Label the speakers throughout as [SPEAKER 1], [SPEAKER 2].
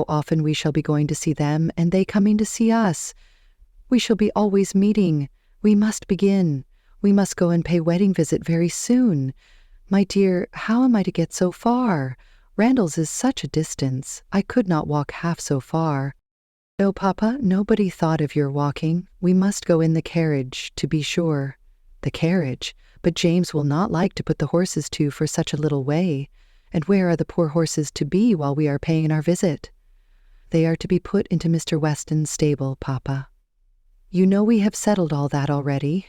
[SPEAKER 1] often we shall be going to see them, and they coming to see us. We shall be always meeting. We must begin. We must go and pay wedding visit very soon. My dear, how am I to get so far? Randalls is such a distance. I could not walk half so far. No, Papa, nobody thought of your walking. We must go in the carriage, to be sure. The carriage? But James will not like to put the horses to for such a little way. And where are the poor horses to be while we are paying our visit? They are to be put into Mr. Weston's stable, Papa. You know we have settled all that already.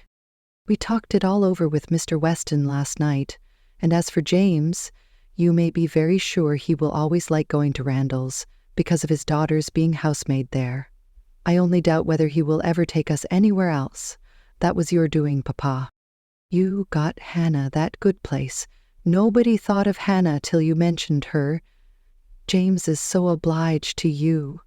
[SPEAKER 1] We talked it all over with Mr. Weston last night, and as for James, you may be very sure he will always like going to Randalls, because of his daughter's being housemaid there. I only doubt whether he will ever take us anywhere else. That was your doing, Papa. You got Hannah that good place. Nobody thought of Hannah till you mentioned her. James is so obliged to you.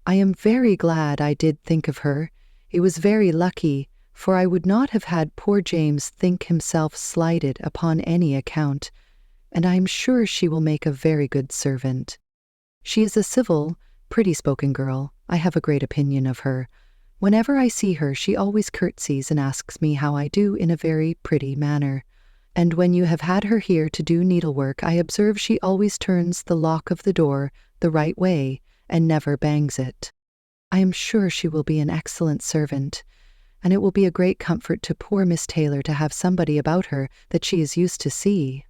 [SPEAKER 1] I am very glad I did think of her. It was very lucky, for I would not have had poor James think himself slighted upon any account, and I am sure she will make a very good servant. She is a civil, pretty-spoken girl. I have a great opinion of her. Whenever I see her, she always curtsies and asks me how I do in a very pretty manner. And when you have had her here to do needlework, I observe she always turns the lock of the door the right way and never bangs it. I am sure she will be an excellent servant, and it will be a great comfort to poor Miss Taylor to have somebody about her that she is used to see.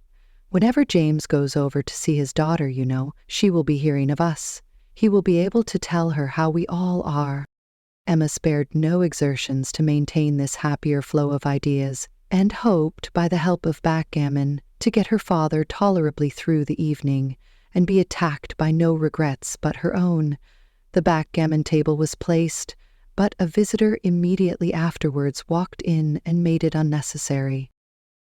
[SPEAKER 1] Whenever James goes over to see his daughter, you know, she will be hearing of us. He will be able to tell her how we all are. Emma spared no exertions to maintain this happier flow of ideas, and hoped, by the help of backgammon, to get her father tolerably through the evening, and be attacked by no regrets but her own. The backgammon table was placed, but a visitor immediately afterwards walked in and made it unnecessary.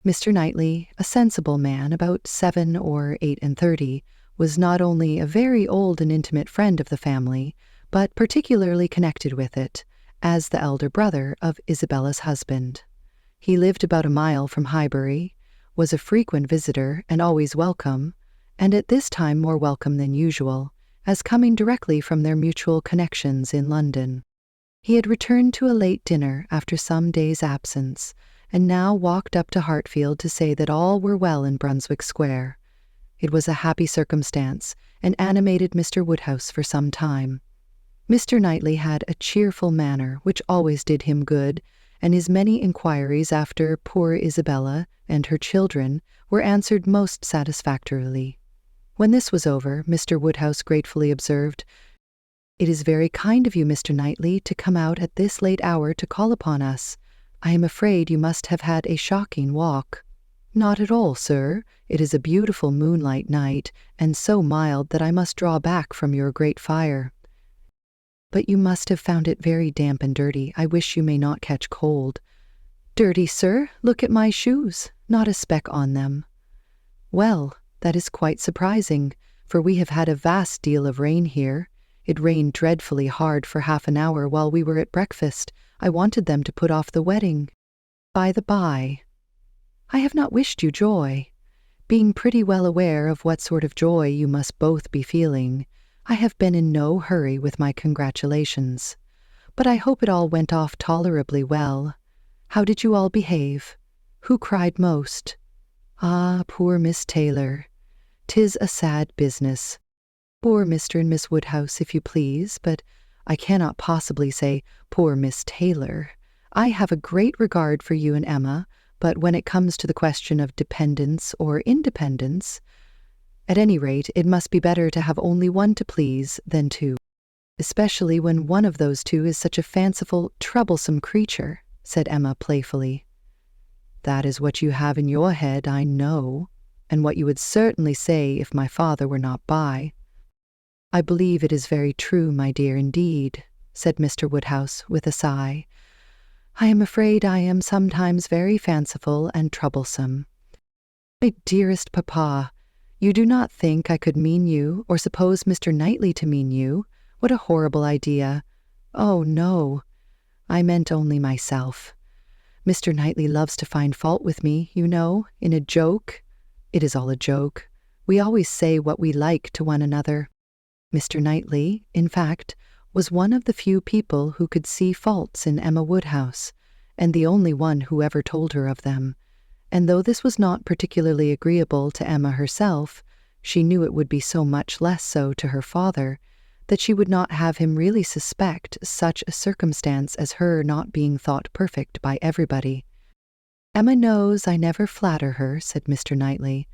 [SPEAKER 1] Mr. Knightley, a sensible man, about 7 or 38, was not only a very old and intimate friend of the family, but particularly connected with it, as the elder brother of Isabella's husband. He lived about a mile from Highbury, was a frequent visitor and always welcome, and at this time more welcome than usual, as coming directly from their mutual connections in London. He had returned to a late dinner after some days' absence, and now walked up to Hartfield to say that all were well in Brunswick Square. It was a happy circumstance, and animated Mr. Woodhouse for some time. Mr. Knightley had a cheerful manner which always did him good, and his many inquiries after poor Isabella and her children were answered most satisfactorily. When this was over, Mr. Woodhouse gratefully observed, "It is very kind of you, Mr. Knightley, to come out at this late hour to call upon us. I am afraid you must have had a shocking walk." "Not at all, sir. It is a beautiful moonlight night, and so mild that I must draw back from your great fire." "But you must have found it very damp and dirty. I wish you may not catch cold." "Dirty, sir? Look at my shoes. Not a speck on them." "Well, that is quite surprising, for we have had a vast deal of rain here. It rained dreadfully hard for half an hour while we were at breakfast. I wanted them to put off the wedding. By the by, I have not wished you joy. Being pretty well aware of what sort of joy you must both be feeling, I have been in no hurry with my congratulations. But I hope it all went off tolerably well. How did you all behave? Who cried most? Ah, poor Miss Taylor. 'Tis a sad business. Poor Mr. and Miss Woodhouse, if you please, but I cannot possibly say poor Miss Taylor. I have a great regard for you and Emma, but when it comes to the question of dependence or independence, at any rate, it must be better to have only one to please than two, especially when one of those two is such a fanciful, troublesome creature," said Emma playfully. "That is what you have in your head, I know, and what you would certainly say if my father were not by." "I believe it is very true, my dear, indeed," said Mr. Woodhouse with a sigh. "I am afraid I am sometimes very fanciful and troublesome. My dearest papa, you do not think I could mean you, or suppose Mr. Knightley to mean you? What a horrible idea! Oh, no, I meant only myself. Mr. Knightley loves to find fault with me, you know, in a joke. It is all a joke. We always say what we like to one another. Mr. Knightley, in fact, was one of the few people who could see faults in Emma Woodhouse, and the only one who ever told her of them. And though this was not particularly agreeable to Emma herself, she knew it would be so much less so to her father, that she would not have him really suspect such a circumstance as her not being thought perfect by everybody. "Emma knows I never flatter her," said Mr. Knightley,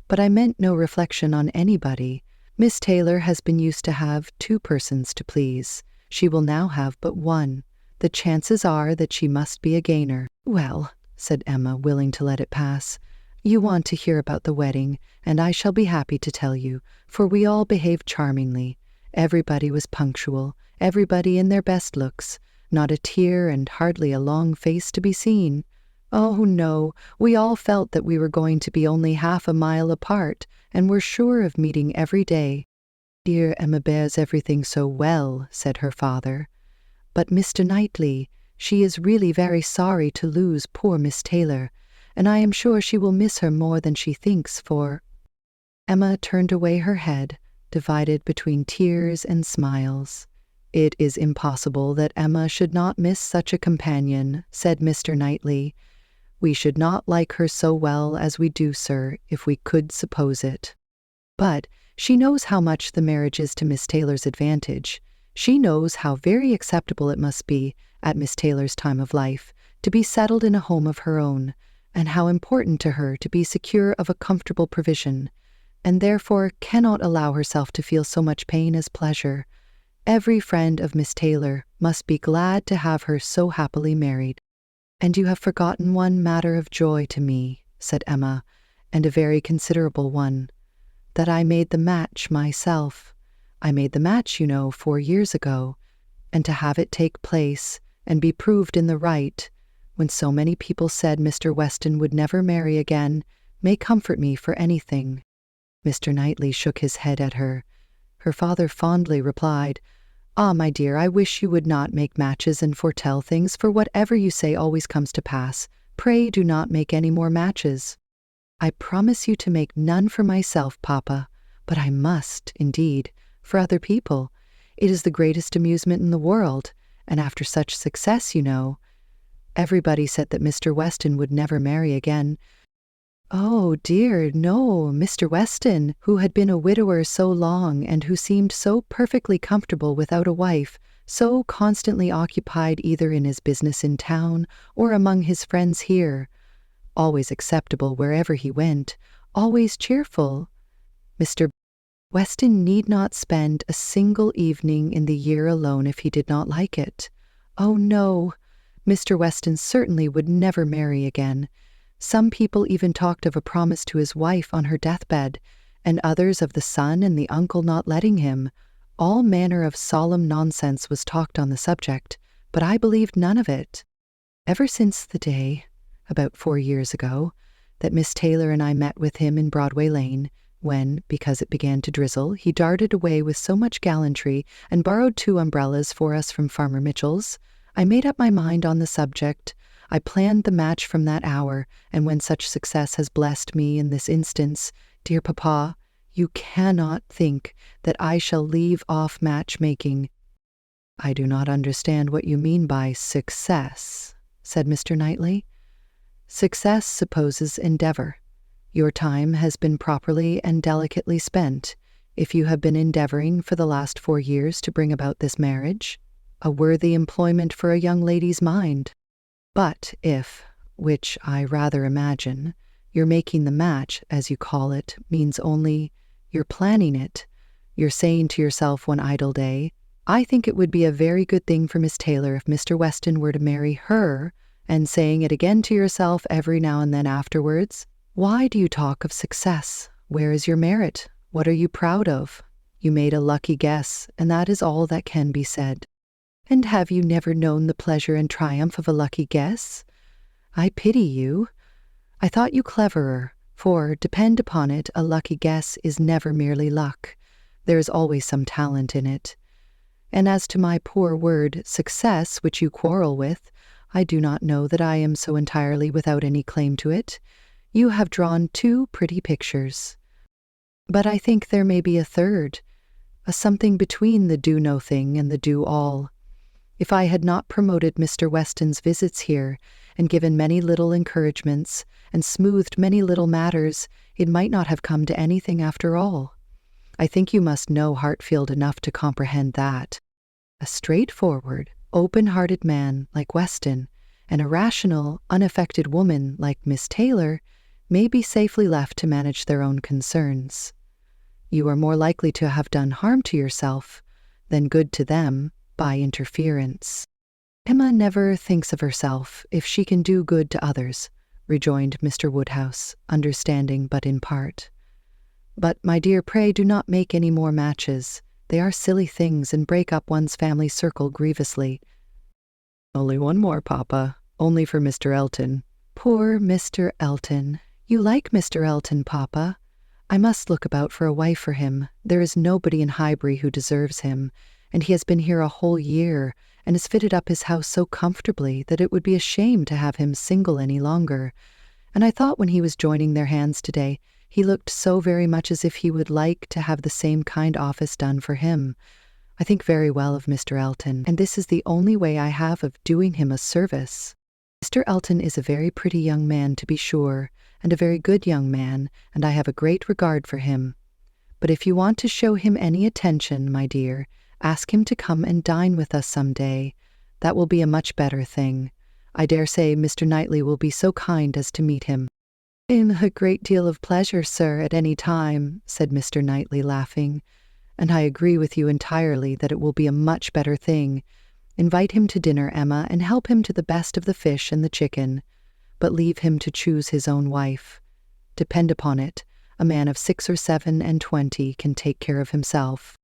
[SPEAKER 1] "but I meant no reflection on anybody. Miss Taylor has been used to have 2 persons to please. She will now have but 1. The chances are that she must be a gainer." "Well," said Emma, willing to let it pass, "you want to hear about the wedding, and I shall be happy to tell you, for we all behaved charmingly. Everybody was punctual, everybody in their best looks, not a tear and hardly a long face to be seen. Oh, no, we all felt that we were going to be only half a mile apart, and were sure of meeting every day." "Dear Emma bears everything so well," said her father. "But, Mr. Knightley, she is really very sorry to lose poor Miss Taylor, and I am sure she will miss her more than she thinks, for—" Emma turned away her head, divided between tears and smiles. "It is impossible that Emma should not miss such a companion," said Mr. Knightley. "We should not like her so well as we do, sir, if we could suppose it. But she knows how much the marriage is to Miss Taylor's advantage. She knows how very acceptable it must be, at Miss Taylor's time of life, to be settled in a home of her own, and how important to her to be secure of a comfortable provision, and therefore cannot allow herself to feel so much pain as pleasure. Every friend of Miss Taylor must be glad to have her so happily married." "And you have forgotten one matter of joy to me," said Emma, "and a very considerable one, that I made the match myself. I made the match, you know, 4 years ago, and to have it take place and be proved in the right, when so many people said Mr. Weston would never marry again, may comfort me for anything." Mr. Knightley shook his head at her. Her father fondly replied, "Ah, my dear, I wish you would not make matches and foretell things, for whatever you say always comes to pass. Pray do not make any more matches." "I promise you to make none for myself, Papa, but I must, indeed, for other people. It is the greatest amusement in the world, and after such success, you know. Everybody said that Mr. Weston would never marry again. Oh, dear, no, Mr. Weston, who had been a widower so long and who seemed so perfectly comfortable without a wife, so constantly occupied either in his business in town or among his friends here, always acceptable wherever he went, always cheerful. Mr. Weston need not spend a single evening in the year alone if he did not like it. Oh, no, Mr. Weston certainly would never marry again. Some people even talked of a promise to his wife on her deathbed, and others of the son and the uncle not letting him. All manner of solemn nonsense was talked on the subject, but I believed none of it. Ever since the day, about 4 years ago, that Miss Taylor and I met with him in Broadway Lane, when, because it began to drizzle, he darted away with so much gallantry and borrowed 2 umbrellas for us from Farmer Mitchell's, I made up my mind on the subject. I planned the match from that hour, and when such success has blessed me in this instance, dear Papa, you cannot think that I shall leave off matchmaking." "I do not understand what you mean by success," said Mr. Knightley. "Success supposes endeavor. Your time has been properly and delicately spent, if you have been endeavoring for the last 4 years to bring about this marriage, a worthy employment for a young lady's mind. But if, which I rather imagine, your making the match, as you call it, means only you're planning it, you're saying to yourself one idle day, I think it would be a very good thing for Miss Taylor if Mr. Weston were to marry her, and saying it again to yourself every now and then afterwards, why do you talk of success? Where is your merit? What are you proud of? You made a lucky guess, and that is all that can be said. And have you never known the pleasure and triumph of a lucky guess? I pity you. I thought you cleverer, for, depend upon it, a lucky guess is never merely luck. There is always some talent in it. And as to my poor word, success, which you quarrel with, I do not know that I am so entirely without any claim to it. You have drawn 2 pretty pictures. But I think there may be a third. a something between the do-nothing and the do-all. If I had not promoted Mr. Weston's visits here, and given many little encouragements, and smoothed many little matters, it might not have come to anything after all. I think you must know Hartfield enough to comprehend that. A straightforward, open-hearted man like Weston, and a rational, unaffected woman like Miss Taylor may be safely left to manage their own concerns. You are more likely to have done harm to yourself than good to them by interference. Emma never thinks of herself if she can do good to others, rejoined Mr. Woodhouse, understanding but in part. But, my dear, pray do not make any more matches. They are silly things and break up one's family circle grievously. Only one more, Papa, only for Mr. Elton. Poor Mr. Elton. You like Mr. Elton, Papa? I must look about for a wife for him. There is nobody in Highbury who deserves him, and he has been here a whole year, and has fitted up his house so comfortably that it would be a shame to have him single any longer. And I thought when he was joining their hands today, he looked so very much as if he would like to have the same kind office done for him. I think very well of Mr. Elton, and this is the only way I have of doing him a service. Mr. Elton is a very pretty young man, to be sure, and a very good young man, and I have a great regard for him. But if you want to show him any attention, my dear, ask him to come and dine with us some day. That will be a much better thing. I dare say Mr. Knightley will be so kind as to meet him. "In a great deal of pleasure, sir, at any time," said Mr. Knightley, laughing. "And I agree with you entirely that it will be a much better thing. Invite him to dinner, Emma, and help him to the best of the fish and the chicken. But leave him to choose his own wife. Depend upon it, a man of 6 or 7 and 20 can take care of himself."